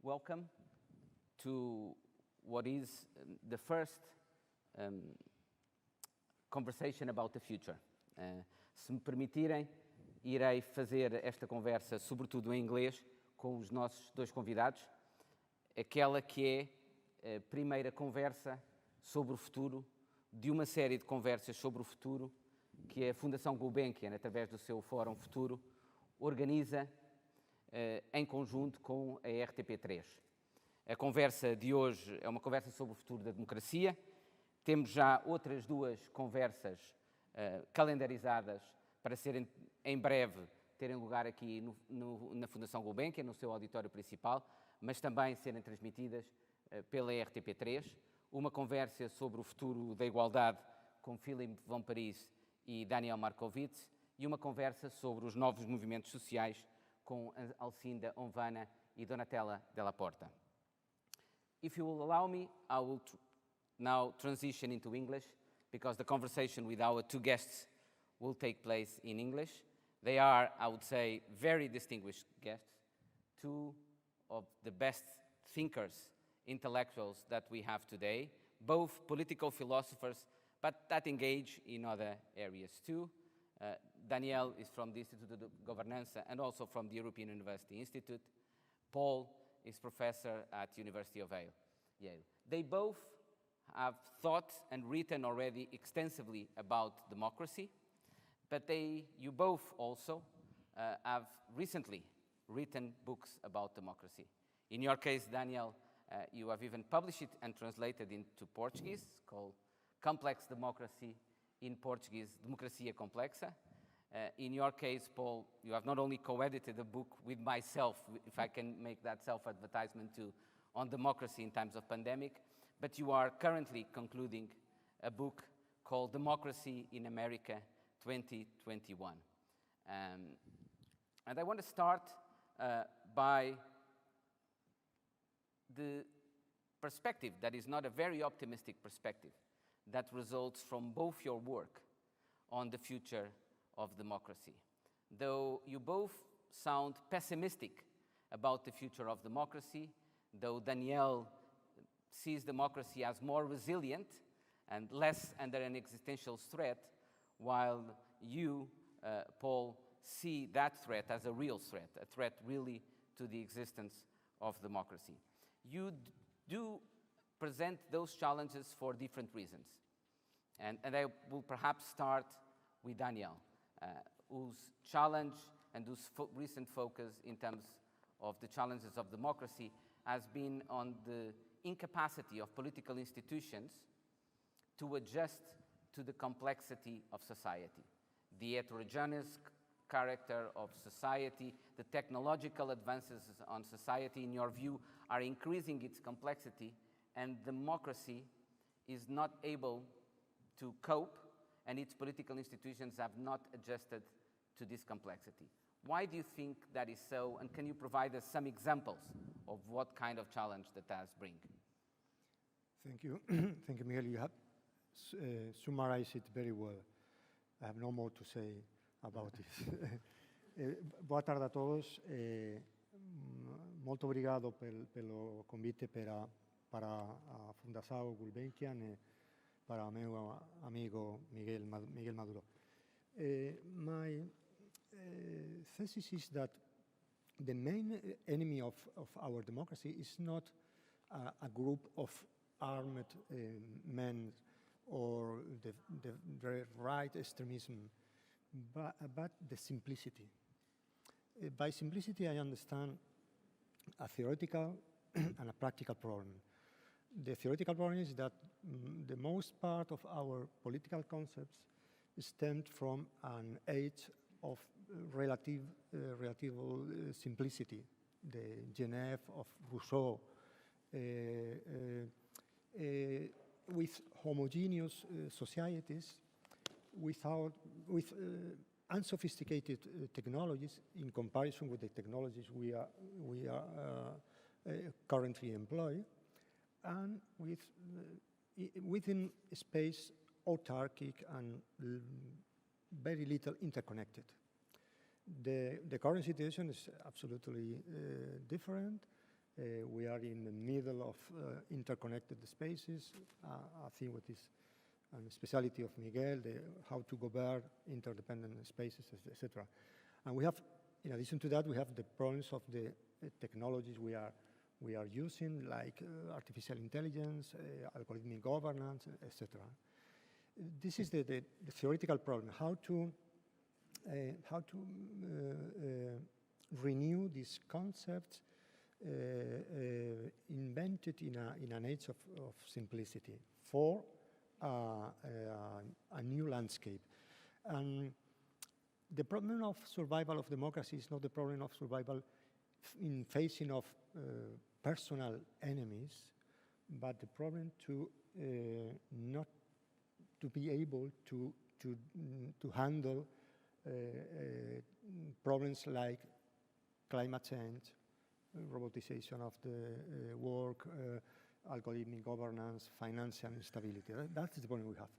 welcome to what is the first conversation about the future. Se me permitirem, irei fazer esta conversa, sobretudo em inglês, com os nossos dois convidados, aquela que é a primeira conversa sobre o futuro, de uma série de conversas sobre o futuro, que a Fundação Gulbenkian, através do seu Fórum Futuro, organiza em conjunto com a RTP3. A conversa de hoje é uma conversa sobre o futuro da democracia. Temos já outras duas conversas calendarizadas para serem, em breve, terem lugar aqui na Fundação Gulbenkian, no seu auditório principal, mas também serem transmitidas pela RTP3. Uma conversa sobre o futuro da igualdade com Philippe von Paris e Daniel Markovits, e uma conversa sobre os novos movimentos sociais com Alcinda Onvana e Donatella Della Porta. If you will allow me, I will now transition into English, because the conversation with our two guests will take place in English. They are, I would say, very distinguished guests, two of the best thinkers, intellectuals that we have today, both political philosophers, but that engage in other areas too. Daniel is from the Instituto de Governança and also from the European University Institute. Paul is professor at University of Yale. They both have thought and written already extensively about democracy, but you both also have recently written books about democracy. In your case, Daniel, you have even published it and translated into Portuguese, called Complex Democracy in Portuguese, Democracia Complexa. In your case, Paul, you have not only co-edited a book with myself, if I can make that self-advertisement too, on democracy in times of pandemic, but you are currently concluding a book called Democracy in America 2021. And I want to start by the perspective that is not a very optimistic perspective that results from both your work on the future of democracy. Though you both sound pessimistic about the future of democracy, though Daniel sees democracy as more resilient and less under an existential threat, while you, Paul, see that threat as a real threat, a threat really to the existence of democracy. You do present those challenges for different reasons. And I will perhaps start with Daniel, whose challenge and whose recent focus in terms of the challenges of democracy has been on the incapacity of political institutions to adjust to the complexity of society, the heterogeneous character of society, the technological advances on society, in your view, are increasing its complexity, and democracy is not able to cope, and its political institutions have not adjusted to this complexity. Why do you think that is so, and can you provide us some examples of what kind of challenge that does bring? Thank you. Thank you, Miguel. You have summarized it very well. I have no more to say about this. Boa tarde a todos. Muito obrigado pelo convite para a Fundação Gulbenkian, para meu amigo Miguel Maduro. My thesis is that the main enemy of our democracy is not a group of armed men or the right extremism, but the simplicity. By simplicity, I understand a theoretical and a practical problem. The theoretical problem is that the most part of our political concepts stemmed from an age of relative simplicity, the Genève of Rousseau, with homogeneous societies, with unsophisticated technologies in comparison with the technologies we are currently employ, and within space autarkic and very little interconnected. The current situation is absolutely different. We are in the middle of interconnected spaces. I think what is a specialty of Miguel, how to govern interdependent spaces, etc. And we have, in addition to that, we have the problems of the technologies we are using, like artificial intelligence, algorithmic governance, etc. This is the theoretical problem: how to renew these concepts invented in an age of simplicity for a new landscape. And the problem of survival of democracy is not the problem of survival in facing of personal enemies, but the problem to not to be able to handle problems like climate change, robotization of the work, algorithmic governance, financial instability. That's the problem we have.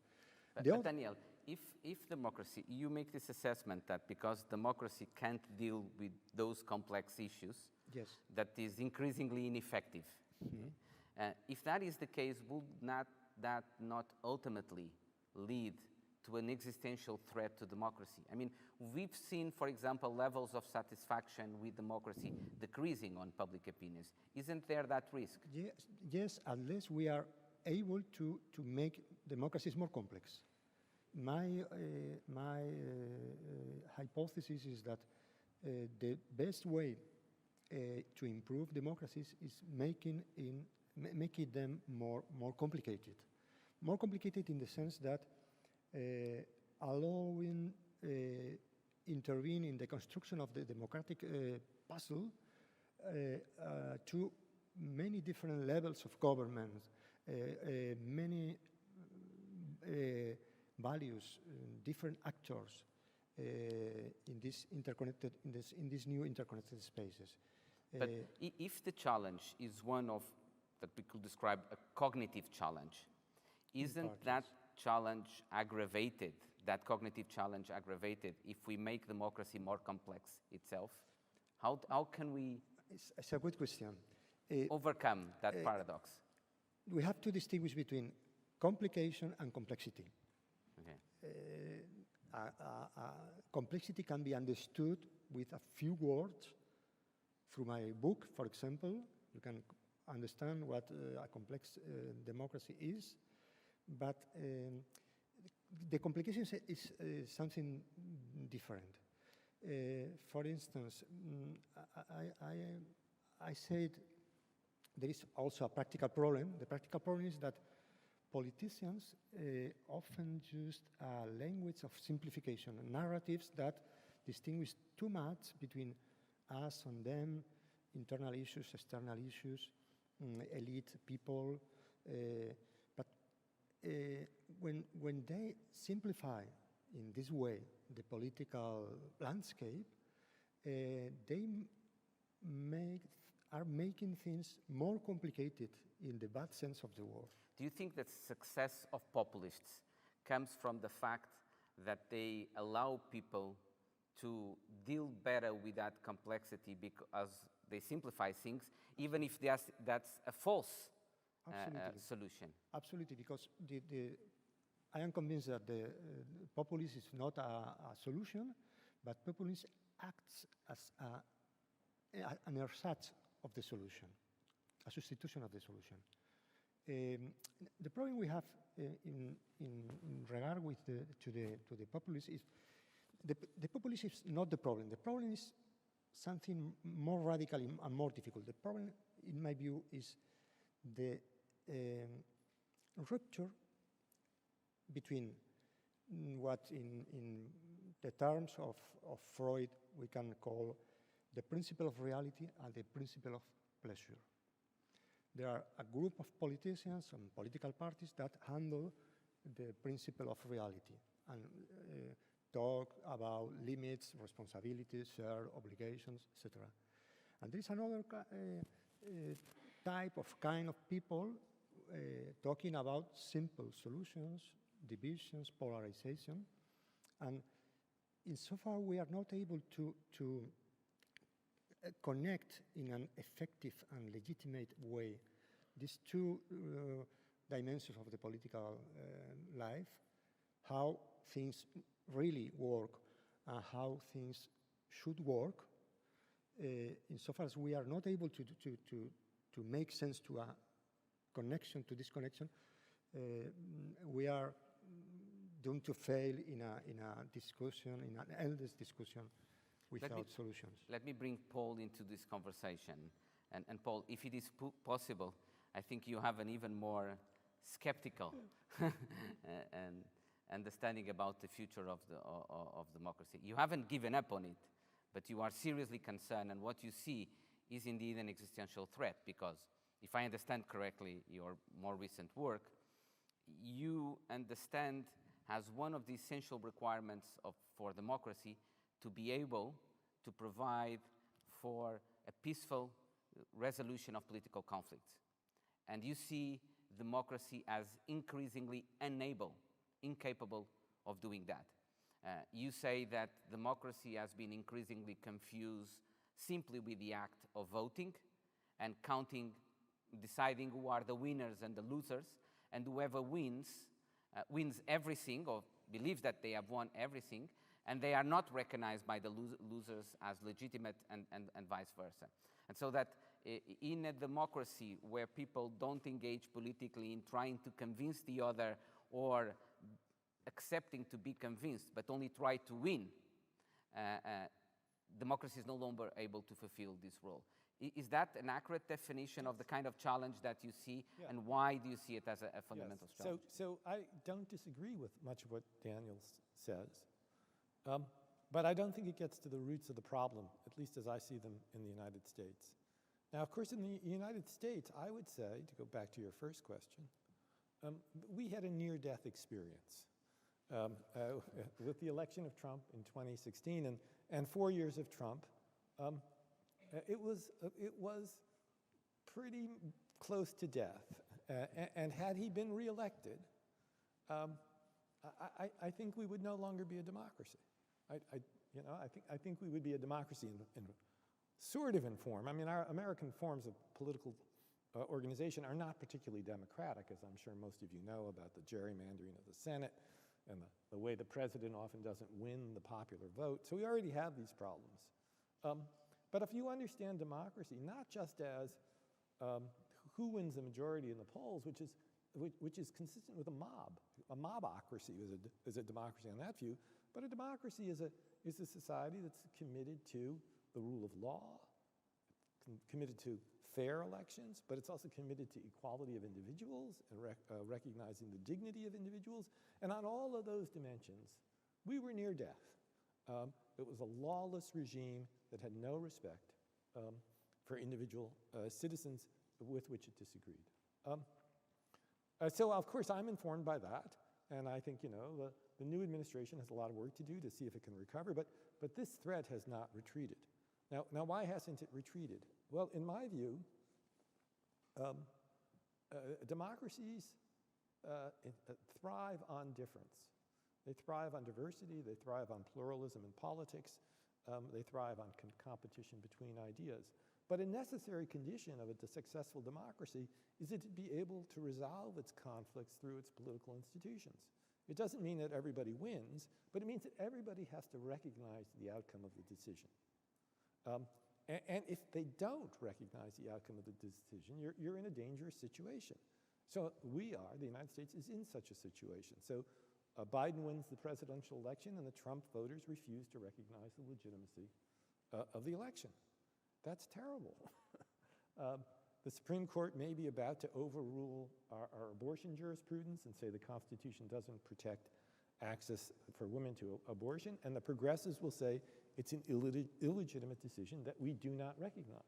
But Daniel, if democracy, you make this assessment that because democracy can't deal with those complex issues, yes, that is increasingly ineffective. Mm-hmm. If that is the case, would that not ultimately lead to an existential threat to democracy? I mean, we've seen, for example, levels of satisfaction with democracy decreasing on public opinions. Isn't there that risk? Yes, unless we are able to make democracies more complex. My hypothesis is that the best way to improve democracies is making them more complicated. More complicated in the sense that allowing intervene in the construction of the democratic puzzle to many different levels of government, many values, different actors in these new interconnected spaces. But if the challenge is one of that we could describe a cognitive challenge, isn't that challenge aggravated, that cognitive challenge aggravated, if we make democracy more complex itself? How can we it's a good question. Overcome that paradox? We have to distinguish between complication and complexity. Okay. Complexity can be understood with a few words. Through my book, for example, you can understand what a complex democracy is. But the complication is something different. For instance, I said there is also a practical problem. The practical problem is that politicians often use a language of simplification, narratives that distinguish too much between us and them, internal issues, external issues, elite people. When they simplify in this way the political landscape, they are making things more complicated in the bad sense of the word. Do you think that success of populists comes from the fact that they allow people to deal better with that complexity because they simplify things, even if that's a false solution? Absolutely, because I am convinced that the populism is not a solution, but populism acts as an ersatz of the solution, a substitution of the solution. The problem we have in regard with to the populism is the populism is not the problem. The problem is something more radical and more difficult. The problem, in my view, is the rupture between what in the terms of Freud we can call the principle of reality and the principle of pleasure. There are a group of politicians and political parties that handle the principle of reality and talk about limits, responsibilities, shared obligations, etc. And there is another kind of people talking about simple solutions, divisions, polarization, and insofar we are not able to connect in an effective and legitimate way these two dimensions of the political life, how things really work and how things should work, insofar as we are not able to make sense to a connection, to this connection, we are doomed to fail in a discussion, in an endless discussion without solutions. Let me bring Paul into this conversation. And Paul, if it is possible, I think you have an even more skeptical and understanding about the future of democracy. You haven't given up on it, but you are seriously concerned, and what you see is indeed an existential threat, because if I understand correctly your more recent work, you understand as one of the essential requirements for democracy to be able to provide for a peaceful resolution of political conflicts. And you see democracy as increasingly incapable of doing that. You say that democracy has been increasingly confused simply with the act of voting and counting, deciding who are the winners and the losers, and whoever wins everything or believes that they have won everything, and they are not recognized by the losers as legitimate and vice versa. And so that in a democracy where people don't engage politically in trying to convince the other or accepting to be convinced, but only try to win, democracy is no longer able to fulfill this role. Is that an accurate definition of the kind of challenge that you see, and why do you see it as a fundamental challenge? So I don't disagree with much of what Daniel says, but I don't think it gets to the roots of the problem, at least as I see them in the United States. Now, of course, in the United States, I would say, to go back to your first question, we had a near-death experience with the election of Trump in 2016 and 4 years of Trump. It was pretty close to death, and had he been reelected, I think we would no longer be a democracy. I think we would be a democracy in sort of in form. I mean, our American forms of political organization are not particularly democratic, as I'm sure most of you know about the gerrymandering of the Senate and the way the president often doesn't win the popular vote. So we already have these problems. But if you understand democracy, not just as who wins the majority in the polls, which is consistent with a mob. A mobocracy is a democracy on that view, but a democracy is a society that's committed to the rule of law, committed to fair elections, but it's also committed to equality of individuals and recognizing the dignity of individuals. And on all of those dimensions, we were near death. It was a lawless regime that had no respect for individual citizens with which it disagreed. So, of course, I'm informed by that, and I think, the new administration has a lot of work to do to see if it can recover, but this threat has not retreated. Now, why hasn't it retreated? Well, in my view, democracies thrive on difference. They thrive on diversity, they thrive on pluralism in politics, they thrive on competition between ideas. But a necessary condition of a successful democracy is it to be able to resolve its conflicts through its political institutions. It doesn't mean that everybody wins, but it means that everybody has to recognize the outcome of the decision. And if they don't recognize the outcome of the decision, you're in a dangerous situation. So the United States is in such a situation. So Biden wins the presidential election, and the Trump voters refuse to recognize the legitimacy of the election. That's terrible. The Supreme Court may be about to overrule our abortion jurisprudence and say the Constitution doesn't protect access for women to abortion, and the progressives will say it's an illegitimate decision that we do not recognize.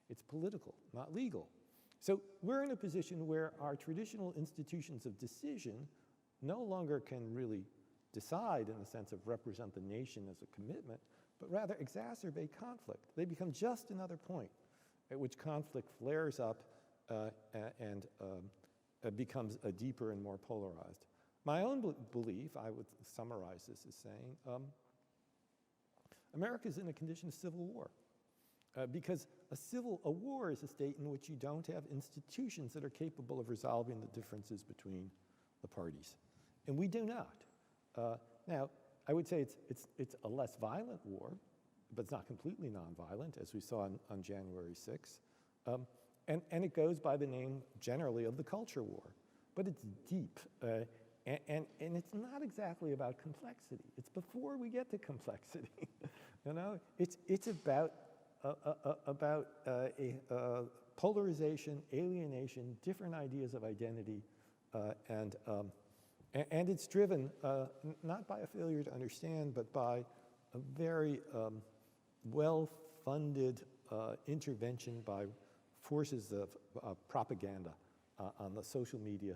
It's political, not legal. So we're in a position where our traditional institutions of decision no longer can really decide in the sense of represent the nation as a commitment, but rather exacerbate conflict. They become just another point at which conflict flares up and becomes deeper and more polarized. My own belief, I would summarize this as saying, America is in a condition of civil war. Because a war is a state in which you don't have institutions that are capable of resolving the differences between the parties. And we do not. Now, I would say it's a less violent war, but it's not completely nonviolent, as we saw on January 6th. And it goes by the name, generally, of the culture war. But it's deep, and it's not exactly about complexity. It's before we get to complexity. You know, it's about polarization, alienation, different ideas of identity, and it's driven not by a failure to understand, but by a very well-funded intervention by forces of propaganda on the social media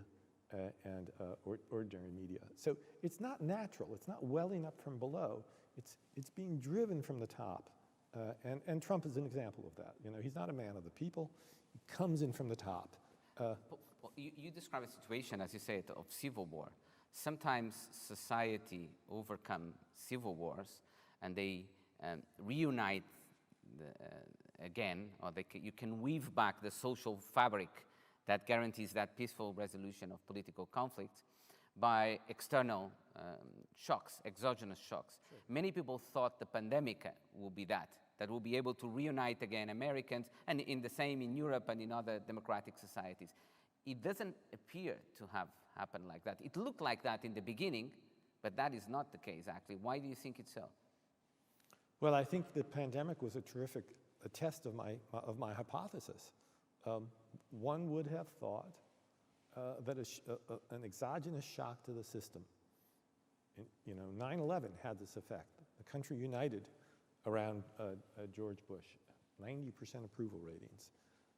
and ordinary media. So it's not natural. It's not welling up from below. It's being driven from the top. And Trump is an example of that. You know, he's not a man of the people. He comes in from the top. Well, you describe a situation, as you said, of civil war. Sometimes society overcome civil wars and they reunite again, or you can weave back the social fabric that guarantees that peaceful resolution of political conflicts by external shocks, exogenous shocks. Sure. Many people thought the pandemic will be that will be able to reunite again Americans, and in the same in Europe and in other democratic societies. It doesn't appear to have happened like that. It looked like that in the beginning, but that is not the case, actually. Why do you think it's so? Well, I think the pandemic was a terrific test of my hypothesis. One would have thought that an exogenous shock to the system, 9/11 had this effect. The country united around George Bush, 90% approval ratings.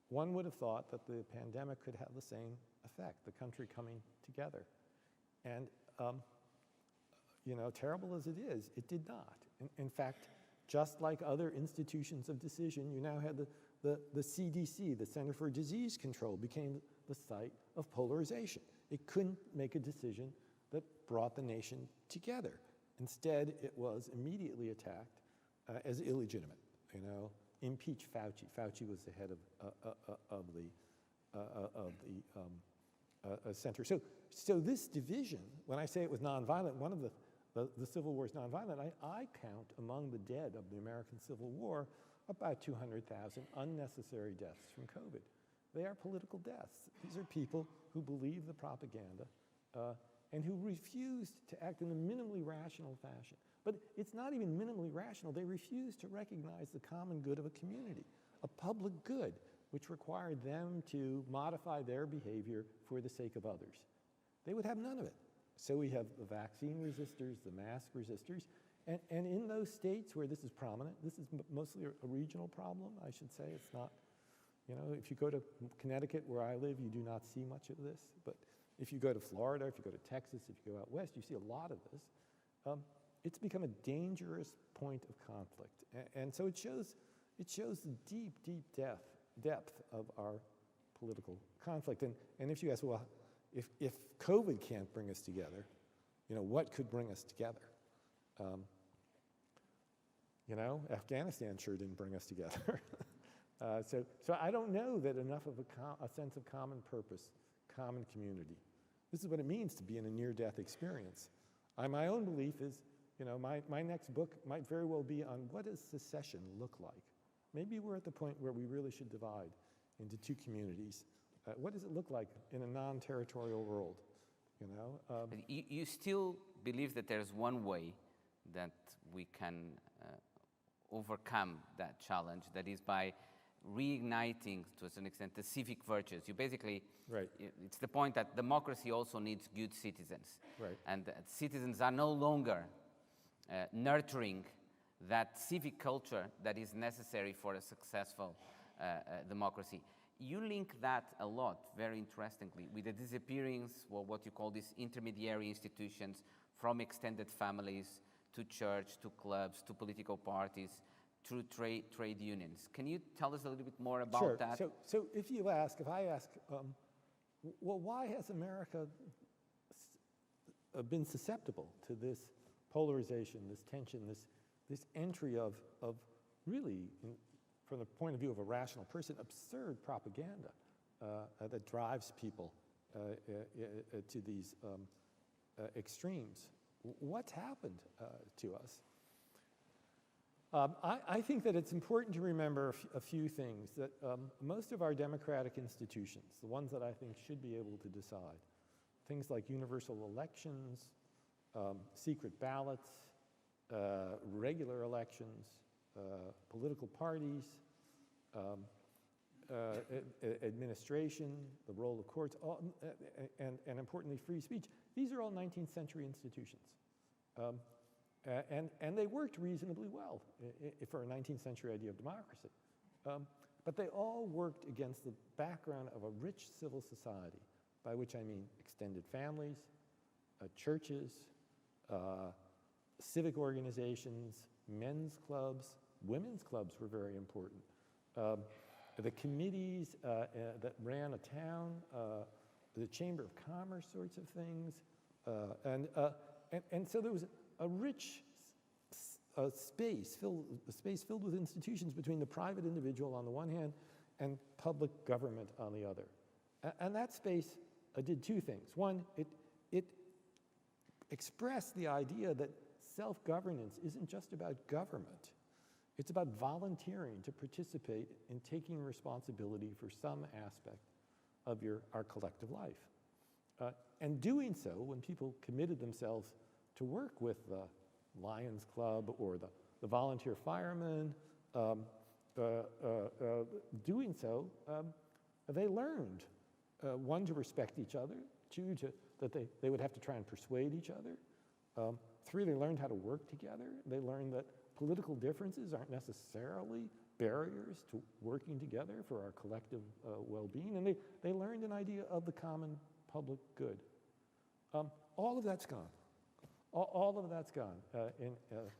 One would have thought that the pandemic could have the same effect, the country coming together. And, terrible as it is, it did not. In fact, just like other institutions of decision, you now had the CDC, the Center for Disease Control, became the site of polarization. It couldn't make a decision that brought the nation together. Instead, it was immediately attacked as illegitimate. Impeach Fauci. Fauci was the head of the center. So this division, when I say it was nonviolent, one of the Civil War is nonviolent. I count among the dead of the American Civil War about 200,000 unnecessary deaths from COVID. They are political deaths. These are people who believe the propaganda and who refused to act in a minimally rational fashion. But it's not even minimally rational. They refused to recognize the common good of a community, a public good, which required them to modify their behavior for the sake of others. They would have none of it. So we have the vaccine resistors, the mask resistors, and in those states where this is prominent, this is mostly a regional problem, I should say. It's not, if you go to Connecticut, where I live, you do not see much of this. But if you go to Florida, if you go to Texas, if you go out west, you see a lot of this. It's become a dangerous point of conflict. And so it shows the deep, deep depth of our political conflict. And if you ask, well, if COVID can't bring us together, what could bring us together? Afghanistan sure didn't bring us together. So I don't know that enough of a sense of common purpose, common community. This is what it means to be in a near-death experience. My own belief is, my next book might very well be on what does secession look like? Maybe we're at the point where we really should divide into two communities. What does it look like in a non-territorial world? You still believe that there's one way that we can overcome that challenge, that is by reigniting, to a certain extent, the civic virtues. You basically, right. It's the point that democracy also needs good citizens. Right. And that citizens are no longer nurturing that civic culture that is necessary for a successful democracy. You link that a lot, very interestingly, with the disappearance, or what you call these intermediary institutions, from extended families to church, to clubs, to political parties, to trade unions. Can you tell us a little bit more about that? So if I ask, well, why has America been susceptible to this polarization, this tension, this entry of really from the point of view of a rational person, absurd propaganda that drives people to these extremes. What's happened to us? I think that it's important to remember a few things, that most of our democratic institutions, the ones that I think should be able to decide, things like universal elections, secret ballots, regular elections, political parties, administration, the role of courts, and importantly, free speech. These are all 19th century institutions. And they worked reasonably well for a 19th century idea of democracy. But they all worked against the background of a rich civil society, by which I mean extended families, churches, civic organizations, men's clubs, women's clubs were very important. The committees that ran a town, the Chamber of Commerce sorts of things. And so there was a rich space filled with institutions between the private individual on the one hand and public government on the other. And that space did two things. One, it expressed the idea that self-governance isn't just about government. It's about volunteering to participate in taking responsibility for some aspect of our collective life. And doing so, when people committed themselves to work with the Lions Club or the volunteer firemen, doing so, they learned, one, to respect each other, two, that they would have to try and persuade each other, three, they learned how to work together. They learned that political differences aren't necessarily barriers to working together for our collective well-being, and they learned an idea of the common public good. All of that's gone. All of that's gone.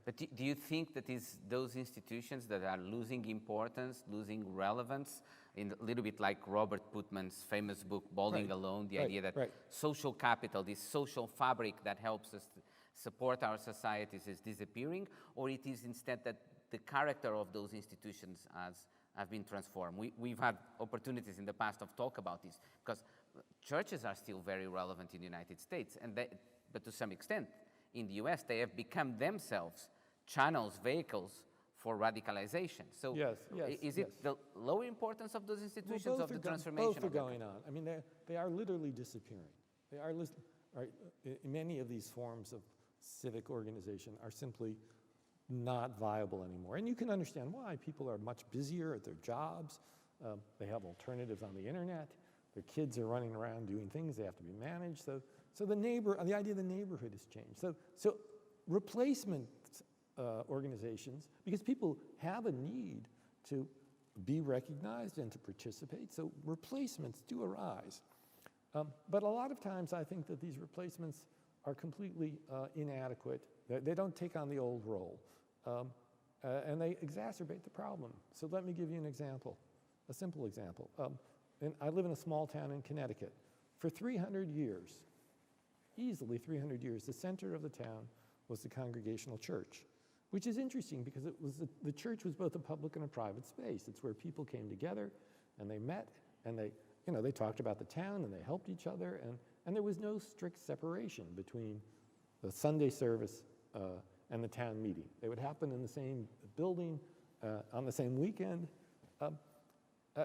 But do you think that those institutions that are losing importance, losing relevance, in a little bit like Robert Putnam's famous book, Bowling Alone, the idea that social capital, this social fabric that helps us to support our societies is disappearing, or it is instead that the character of those institutions have been transformed? We've had opportunities in the past of talk about this, because churches are still very relevant in the United States, but to some extent, in the US, they have become themselves channels, vehicles for radicalization. So is it the lower importance of those institutions of the transformation? Both are going on. I mean, they are literally disappearing. They are many of these forms of civic organization are simply not viable anymore. And you can understand why. People are much busier at their jobs. They have alternatives on the internet. Their kids are running around doing things. They have to be managed. So the idea of the neighborhood has changed. So replacement organizations, because people have a need to be recognized and to participate, so replacements do arise. But a lot of times I think that these replacements are completely inadequate. They don't take on the old role, and they exacerbate the problem. So let me give you an example, a simple example. And I live in a small town in Connecticut. For 300 years, easily 300 years, the center of the town was the Congregational Church, which is interesting because it was the church was both a public and a private space. It's where people came together and they met and they talked about the town and they helped each other, and there was no strict separation between the Sunday service and the town meeting. They would happen in the same building on the same weekend.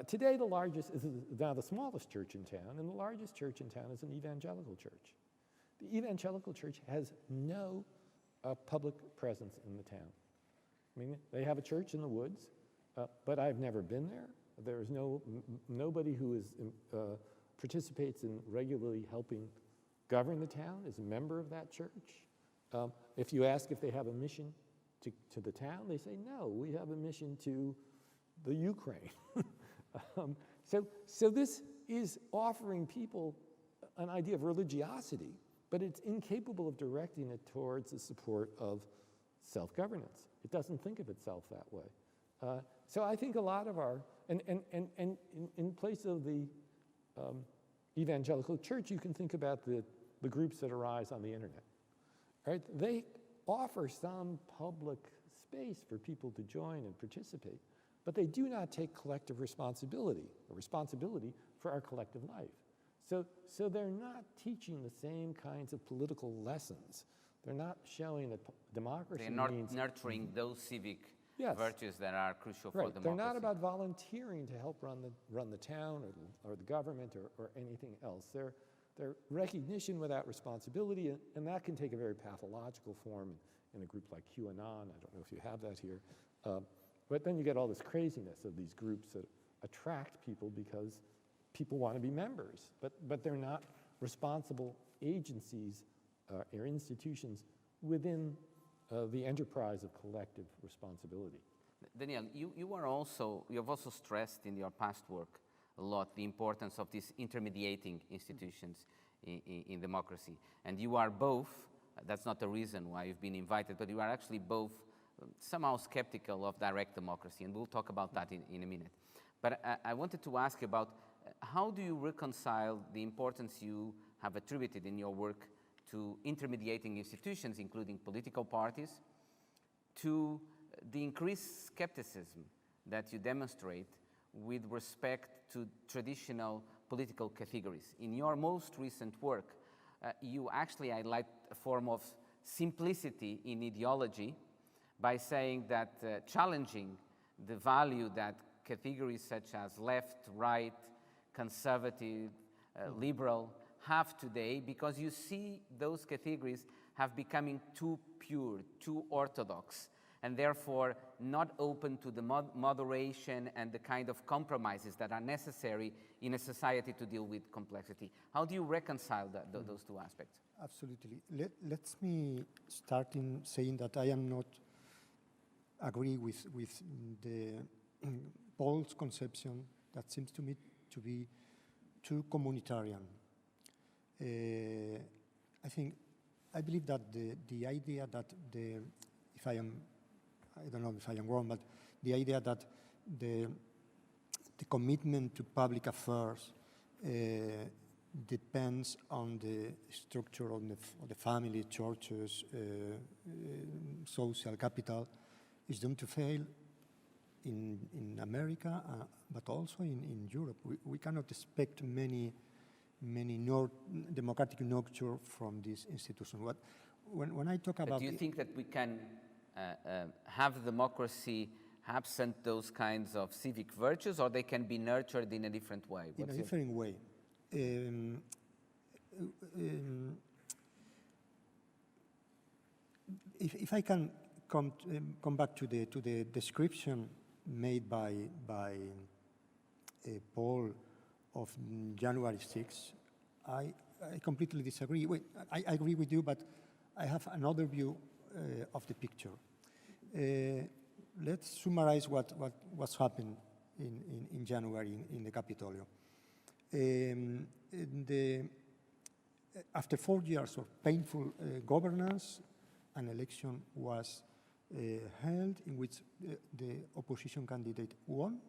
Today, the largest is now the smallest church in town, and the largest church in town is an evangelical church. The evangelical church has no public presence in the town. I mean, they have a church in the woods, but I've never been there. There is nobody who participates in regularly helping govern the town is a member of that church. If you ask if they have a mission to the town, they say, no, we have a mission to the Ukraine. So this is offering people an idea of religiosity, but it's incapable of directing it towards the support of self-governance. It doesn't think of itself that way. So I think a lot of and in place of the evangelical church, you can think about the groups that arise on the internet. Right? They offer some public space for people to join and participate, but they do not take collective responsibility, or responsibility for our collective life. So they're not teaching the same kinds of political lessons. They're not showing that democracy They're not means nurturing those civic Yes. virtues that are crucial for Right. democracy. They're not about volunteering to help run the town or the government or anything else. They're recognition without responsibility, and that can take a very pathological form in a group like QAnon. I don't know if you have that here. But then you get all this craziness of these groups that attract people because people want to be members, but they're not responsible agencies or institutions within the enterprise of collective responsibility. Daniel, you have also stressed in your past work a lot the importance of these intermediating institutions in democracy. And you are both, that's not the reason why you've been invited, but you are actually both somehow skeptical of direct democracy, and we'll talk about that in a minute. But I wanted to ask about how do you reconcile the importance you have attributed in your work to intermediating institutions, including political parties, to the increased skepticism that you demonstrate with respect to traditional political categories. In your most recent work, you actually highlight a form of simplicity in ideology by saying that challenging the value that categories such as left, right, conservative, liberal have today, because you see those categories have becoming too pure, too orthodox, and therefore not open to the moderation and the kind of compromises that are necessary in a society to deal with complexity. How do you reconcile those two aspects? Absolutely. Let me start in saying that I am not agree with the Paul's conception that seems to me to be too communitarian. I believe that the idea that I don't know if I am wrong, but the idea that the commitment to public affairs depends on the structure of the family, churches, social capital, is doomed to fail in America, but also in Europe. We cannot expect many democratic nurture from this institution. When I talk about... Do you think that we can have democracy absent those kinds of civic virtues, or they can be nurtured in a different way? In a different way. If I can come back to the description made by Paul of January 6th, I completely disagree. I agree with you, but I have another view of the picture. Let's summarize what's happened in January in the Capitolio. After 4 years of painful governance, an election was held in which the opposition candidate won.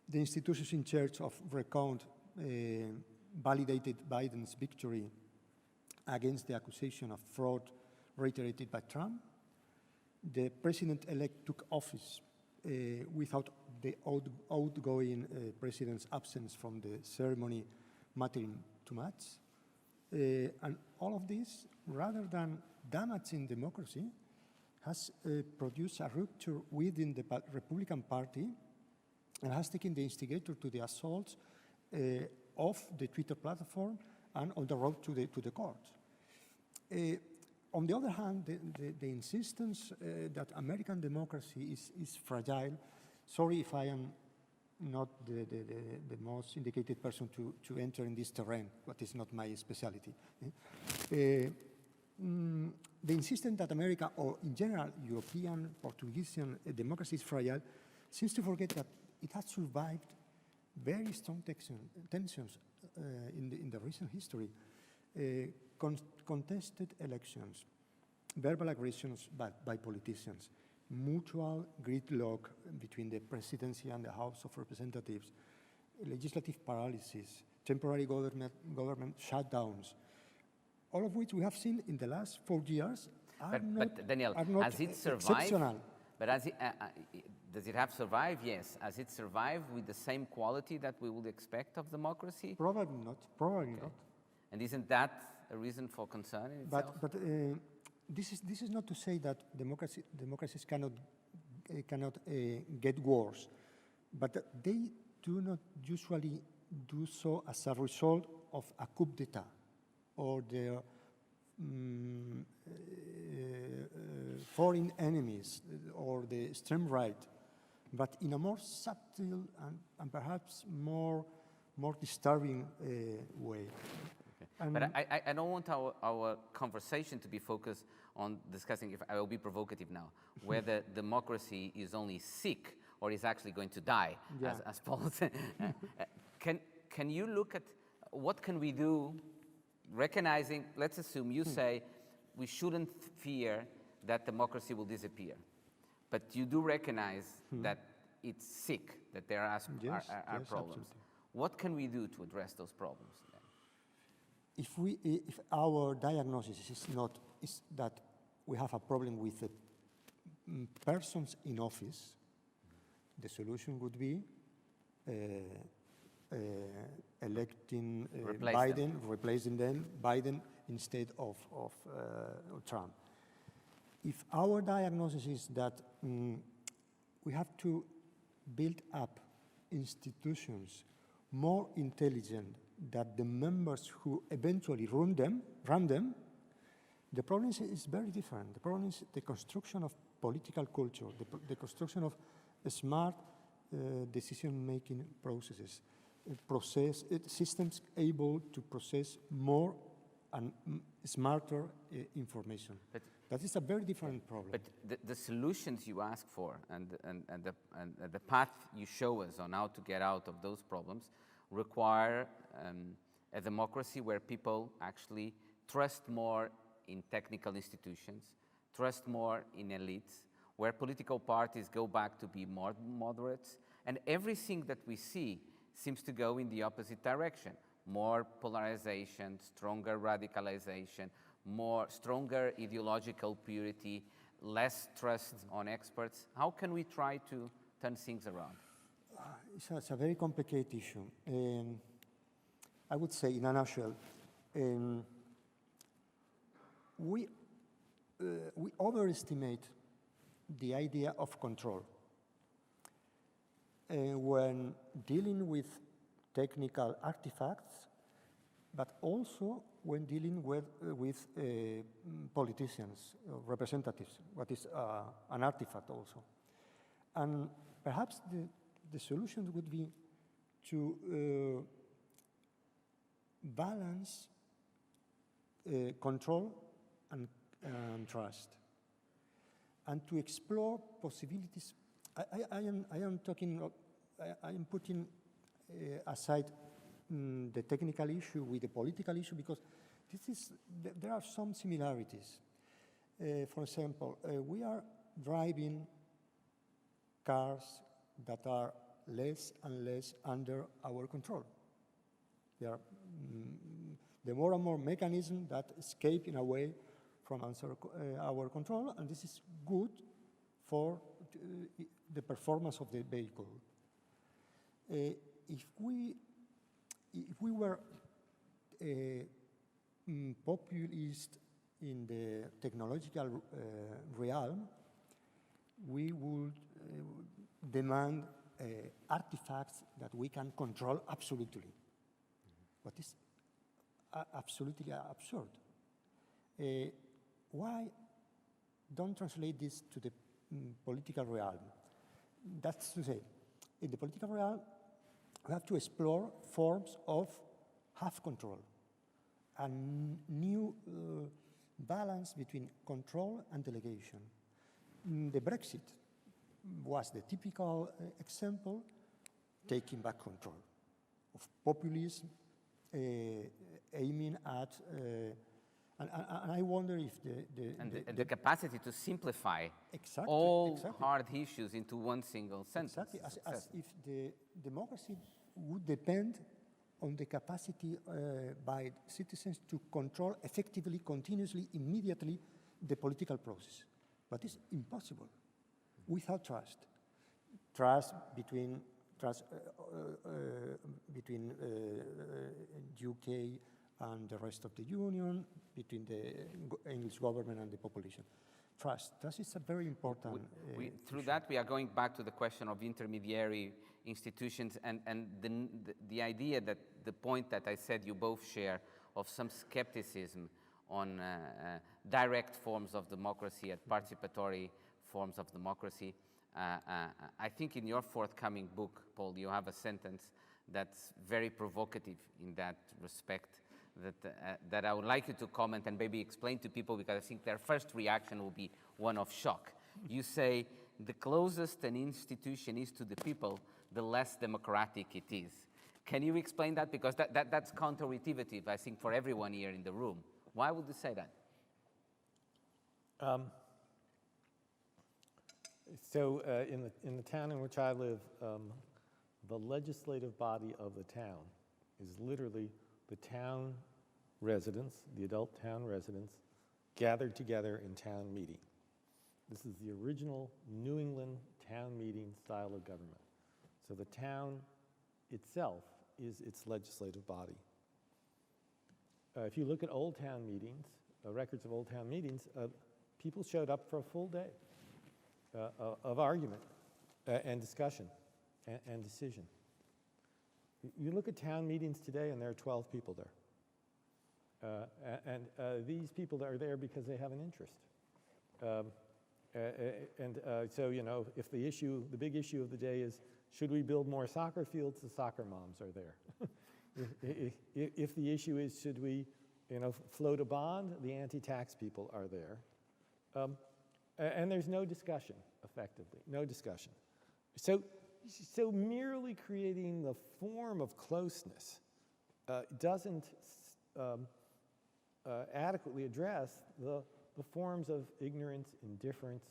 The institutions in charge of recount validated Biden's victory against the accusation of fraud reiterated by Trump. The president-elect took office without the outgoing president's absence from the ceremony mattering too much. And all of this, rather than damaging democracy, has produced a rupture within the Republican Party and has taken the instigator to the assaults of the Twitter platform and on the road to the court. On the other hand, the insistence that American democracy is fragile, sorry if I am not the most indicated person to enter in this terrain, but it's not my specialty. The insistence that America, or in general European, Portuguese democracy is fragile, seems to forget that it has survived very strong tensions in the recent history. Contested elections, verbal aggressions by politicians, mutual gridlock between the presidency and the House of Representatives, legislative paralysis, temporary government shutdowns, all of which we have seen in the last 4 years but Daniel, are not has it survived? exceptional. But Does it have survived? Yes. Has it survived with the same quality that we would expect of democracy? Probably not. Probably not. And isn't that a reason for concern in itself? But this is not to say that democracies cannot get worse, but they do not usually do so as a result of a coup d'état or their foreign enemies or the extreme right, but in a more subtle and perhaps more disturbing way. Okay. But I don't want our conversation to be focused on discussing, if I will be provocative now, whether democracy is only sick or is actually going to die, as Paul said. Can you look at what can we do, recognizing, let's assume you say we shouldn't fear that democracy will disappear, but you do recognize that it's sick, that there are problems. Absolutely. What can we do to address those problems? If our diagnosis is that we have a problem with the persons in office, the solution would be electing replacing them, Biden instead of Trump. If our diagnosis is that we have to build up institutions more intelligent than the members who eventually run them, the problem is very different. The problem is the construction of political culture, the construction of smart decision-making processes, systems able to process more and smarter information. But that is a very different problem. But the solutions you ask for and the path you show us on how to get out of those problems require a democracy where people actually trust more in technical institutions, trust more in elites, where political parties go back to be more moderates, and everything that we see seems to go in the opposite direction. More polarization, stronger radicalization, stronger ideological purity, less trust on experts. How can we try to turn things around? It's a very complicated issue. I would say, in a nutshell, we overestimate the idea of control when dealing with technical artifacts, but also when dealing with politicians, representatives, what is an artifact also. And perhaps the solution would be to balance control and trust, and to explore possibilities. I am putting aside the technical issue with the political issue, because there are some similarities. For example, we are driving cars that are less and less under our control. There are the more and more mechanisms that escape in a way from our control, and this is good for the performance of the vehicle. If we were populist in the technological realm, we would demand artifacts that we can control absolutely. What is absolutely absurd. Why don't translate this to the political realm? That's to say, in the political realm, we have to explore forms of half control, a new balance between control and delegation. The Brexit was the typical example, taking back control of populism, aiming at, and I wonder if the capacity to simplify all hard issues into one single sentence. Exactly, as if the democracy would depend on the capacity by citizens to control effectively, continuously, immediately the political process. But it's impossible without trust. trust between UK and the rest of the Union, between the English government and the population. Trust. That is a very important through that, we are going back to the question of intermediary institutions and the idea that the point that I said you both share of some skepticism on direct forms of democracy and participatory forms of democracy. I think in your forthcoming book, Paul, you have a sentence that's very provocative in that respect, that I would like you to comment and maybe explain to people, because I think their first reaction will be one of shock. You say, the closest an institution is to the people, the less democratic it is. Can you explain that? Because that's counterintuitive, I think, for everyone here in the room. Why would you say that? In the town in which I live, the legislative body of the town is literally the town residents, the adult town residents, gathered together in town meeting. This is the original New England town meeting style of government. So the town itself is its legislative body. If you look at old town meetings, records of old town meetings, people showed up for a full day of argument and discussion and decision. You look at town meetings today and there are 12 people there. These people are there because they have an interest. So, you know, if the big issue of the day is, should we build more soccer fields, the soccer moms are there. If the issue is, should we, you know, float a bond, the anti-tax people are there. And there's no discussion, effectively, no discussion. So merely creating the form of closeness doesn't adequately address the forms of ignorance, indifference,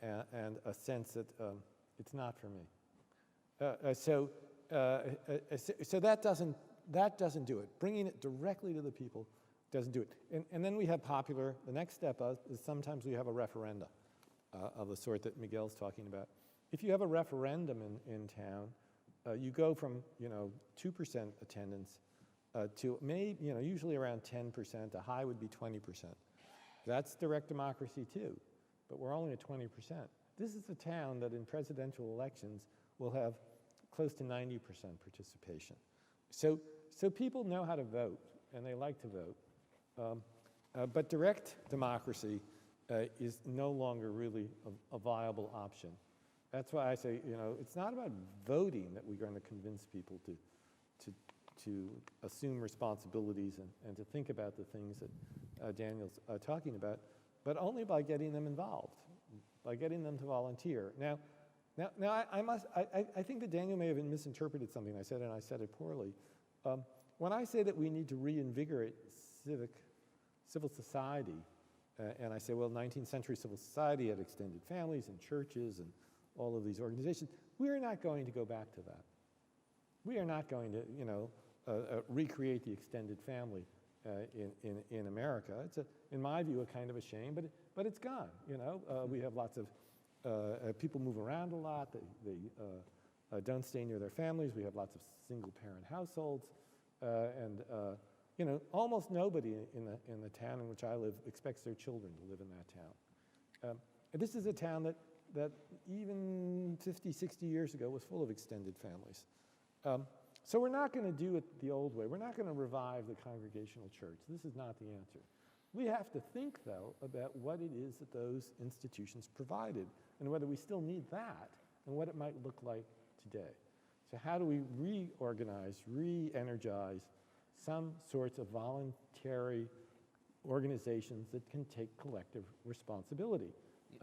and a sense that it's not for me. So that doesn't do it. Bringing it directly to the people doesn't do it. And then we have the next step is sometimes we have a referenda of the sort that Miguel's talking about. If you have a referendum in town, you go from, you know, 2% attendance to maybe, you know, usually around 10%. A high would be 20%. That's direct democracy too, but we're only at 20%. This is a town that in presidential elections will have close to 90% participation. So people know how to vote, and they like to vote. But direct democracy is no longer really a viable option. That's why I say, you know, it's not about voting that we're going to convince people to assume responsibilities and to think about the things that Daniel's talking about, but only by getting them involved, by getting them to volunteer. Now, I think that Daniel may have misinterpreted something I said, and I said it poorly. When I say that we need to reinvigorate civil society, and I say, well, 19th century civil society had extended families and churches and all of these organizations, we're not going to go back to that. We are not going to, you know, recreate the extended family in America. It's, in my view, a kind of a shame, but it's gone. You know, we have lots of people move around a lot. They don't stay near their families. We have lots of single-parent households, and you know, almost nobody in the town in which I live expects their children to live in that town. This is a town that even 50, 60 years ago was full of extended families. So we're not going to do it the old way. We're not going to revive the congregational church. This is not the answer. We have to think, though, about what it is that those institutions provided and whether we still need that and what it might look like today. So how do we reorganize, re-energize some sorts of voluntary organizations that can take collective responsibility?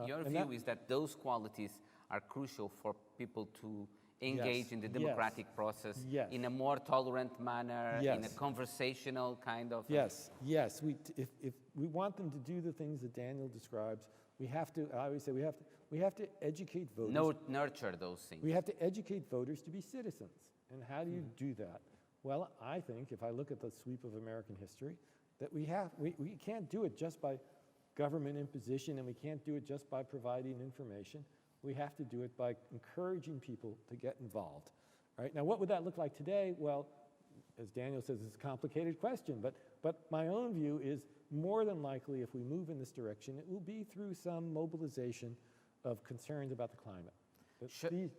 Your view is that those qualities are crucial for people to engage in the democratic process in a more tolerant manner, in a conversational kind of... Yes. If we want them to do the things that Daniel describes, we have to, I always say, we have to educate voters. Nurture those things. We have to educate voters to be citizens. And how do you do that? Well, I think, if I look at the sweep of American history, that we can't do it just by government imposition, and we can't do it just by providing information. We have to do it by encouraging people to get involved. Right? Now, what would that look like today? Well, as Daniel says, it's a complicated question, but my own view is more than likely, if we move in this direction, it will be through some mobilization of concerns about the climate.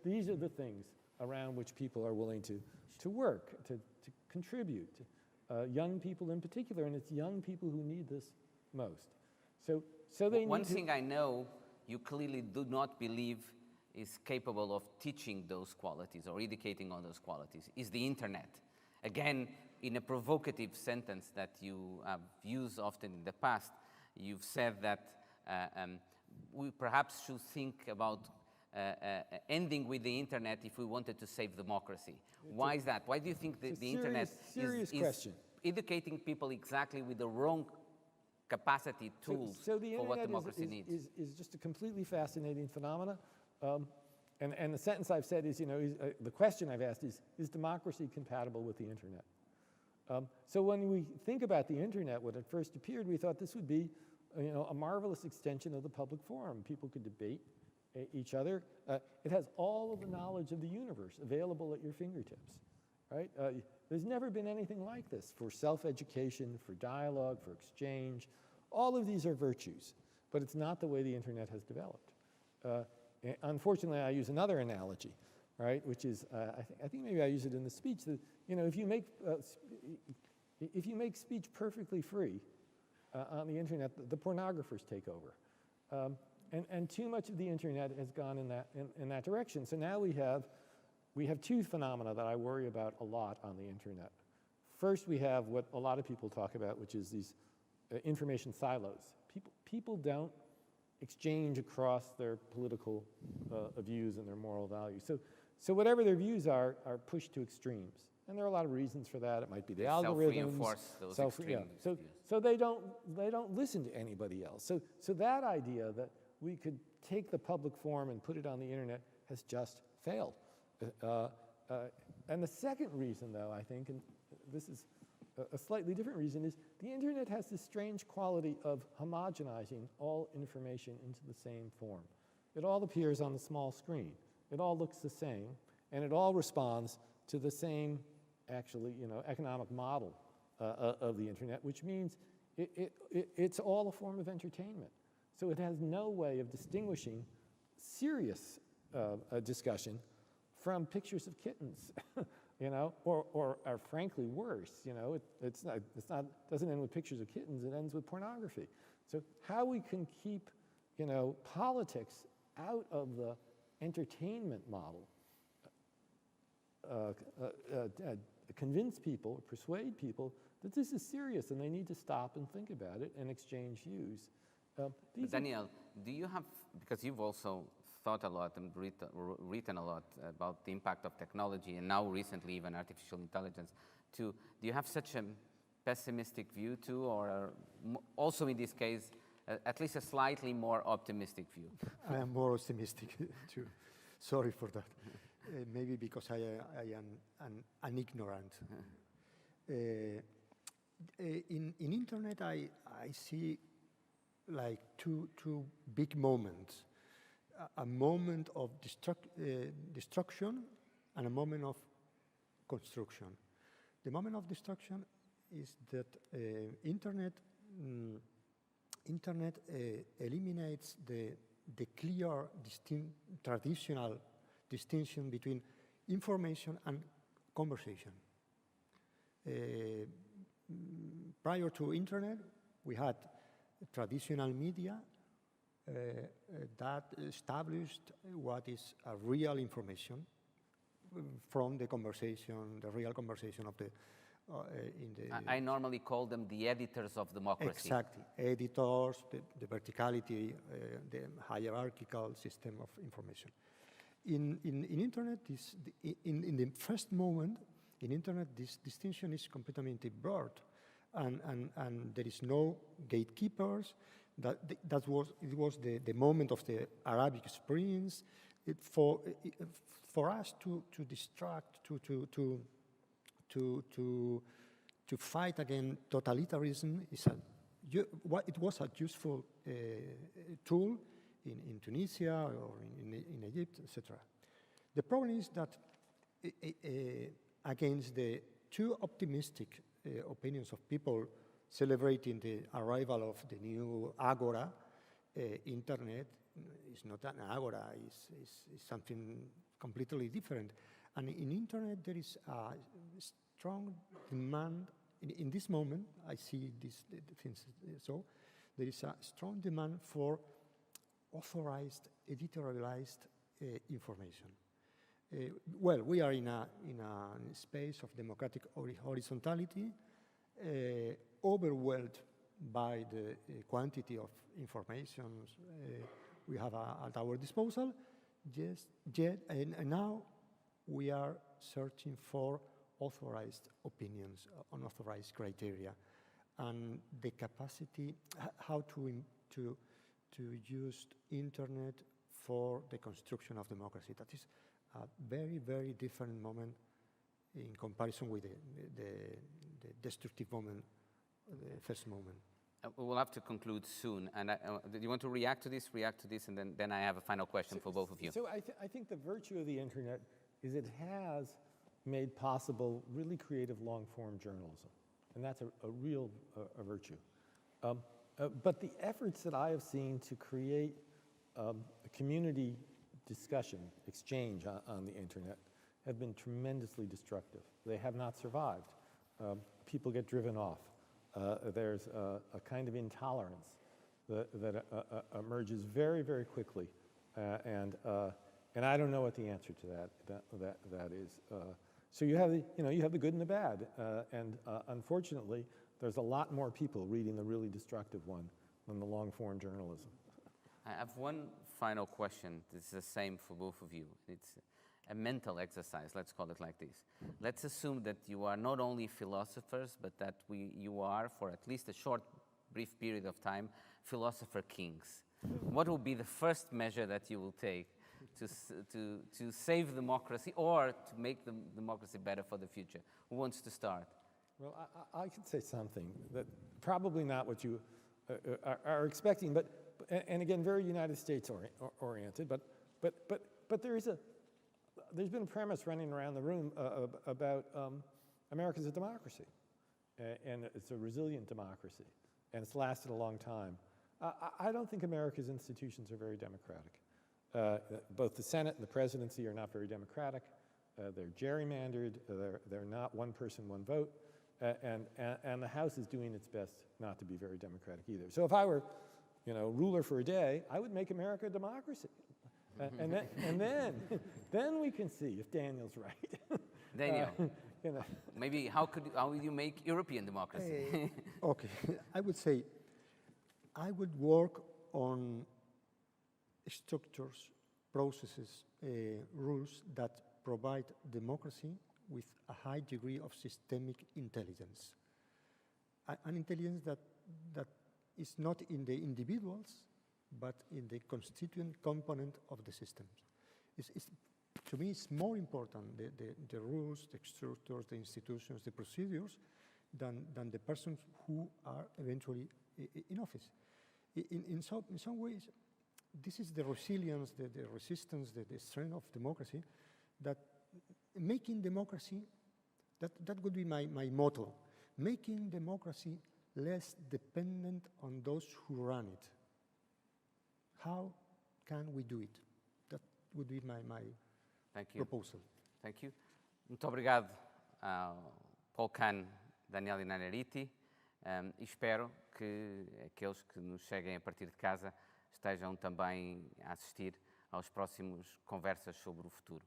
These are the things around which people are willing to work, to contribute, young people in particular, and it's young people who need this most. So they One need thing I know you clearly do not believe is capable of teaching those qualities or educating on those qualities is the internet. Again, in a provocative sentence that you have used often in the past, you've said that we perhaps should think about ending with the internet if we wanted to save democracy. Why is that? Why do you think that the internet is educating people exactly with the wrong capacity tools so the for what internet democracy needs? is just a completely fascinating phenomena. And the sentence I've said is, the question I've asked is democracy compatible with the internet? So when we think about the internet, when it first appeared, we thought this would be, a marvelous extension of the public forum. People could debate each other. It has all of the knowledge of the universe available at your fingertips, right? There's never been anything like this for self-education, for dialogue, for exchange. All of these are virtues, but it's not the way the internet has developed. Unfortunately, I use another analogy, right? Which is, I think maybe I use it in the speech that, if you make speech perfectly free on the internet, the pornographers take over. And too much of the internet has gone in that direction. So now we have two phenomena that I worry about a lot on the internet. First, we have what a lot of people talk about, which is these information silos. People don't exchange across their political views and their moral values. So whatever their views are pushed to extremes. And there are a lot of reasons for that. It might be the algorithms. Self-reinforce those extreme views. So they don't listen to anybody else. So that idea that we could take the public forum and put it on the internet has just failed. And the second reason, though, I think, and this is a slightly different reason, is the internet has this strange quality of homogenizing all information into the same form. It all appears on the small screen. It all looks the same, and it all responds to the same, actually, economic model of the internet, which means it's all a form of entertainment. So it has no way of distinguishing serious discussion from pictures of kittens, or frankly worse, it's not doesn't end with pictures of kittens, it ends with pornography. So how we can keep, politics out of the entertainment model, convince people, persuade people that this is serious and they need to stop and think about it and exchange views. Daniel, do you have, because you've also thought a lot and written a lot about the impact of technology and now recently even artificial intelligence too, do you have such a pessimistic view too, or also in this case, at least a slightly more optimistic view? I am more optimistic too. Sorry for that. Maybe because I am an ignorant. In internet, I see like two big moments. A moment of destruction and a moment of construction. The moment of destruction is that internet eliminates the clear traditional distinction between information and conversation. Prior to internet, we had traditional media that established what is a real information from the conversation, the real conversation of the I normally call them the editors of democracy. Exactly, editors, the verticality, the hierarchical system of information. In internet, in the first moment, in internet, this distinction is completely blurred, and there is no gatekeepers. It was the moment of the Arabic Springs. For us to distract, to fight against totalitarianism it was a useful tool in Tunisia or in Egypt, etc. The problem is that against the too optimistic opinions of people celebrating the arrival of the new agora, internet is not an agora, it's something completely different. And in internet there is a strong demand, in this moment, I see these things so, there is a strong demand for authorized, editorialized information. Well, we are in a space of democratic horizontality, overwhelmed by the quantity of information we have at our disposal. And now we are searching for authorized opinions, unauthorized criteria, and the capacity, how to use internet for the construction of democracy. That is a very, very different moment in comparison with the destructive moment, the first moment. We'll have to conclude soon. And do you want to react to this, and then I have a final question for both of you. So I think the virtue of the internet is it has made possible really creative long-form journalism. And that's a real virtue. But the efforts that I have seen to create a community discussion, exchange on the internet have been tremendously destructive. They have not survived. People get driven off. There's a kind of intolerance that emerges very, very quickly. And I don't know what the answer to that is. So you have the good and the bad. And unfortunately, there's a lot more people reading the really destructive one than the long-form journalism. I have one final question. This is the same for both of you. It's a mental exercise, let's call it like this. Let's assume that you are not only philosophers, but that you are, for at least a short, brief period of time, philosopher kings. What will be the first measure that you will take to save democracy or to make the democracy better for the future? Who wants to start? Well, I could say something that probably not what you are expecting, but and again, very United States oriented, but there's been a premise running around the room about America's a democracy, and it's a resilient democracy, and it's lasted a long time. I don't think America's institutions are very democratic. Both the Senate and the presidency are not very democratic. They're gerrymandered. They're not one person, one vote. And the House is doing its best not to be very democratic either. So if I were, ruler for a day, I would make America a democracy. And then we can see if Daniel's right. Daniel, maybe how would you make European democracy? Okay, I would say I would work on structures, processes, rules that provide democracy with a high degree of systemic intelligence. An intelligence that is not in the individuals, but in the constituent component of the systems. To me, it's more important, the rules, the structures, the institutions, the procedures, than the persons who are eventually in office. In some ways, this is the resilience, the resistance, the strength of democracy, that making democracy, that would be my motto, making democracy less dependent on those who run it. How can we do it? That would be my proposal. Thank you. Muito obrigado ao Paul Kahn, Daniel Innerarity, e espero que aqueles que nos seguem a partir de casa estejam também a assistir aos próximos Conversas sobre o Futuro.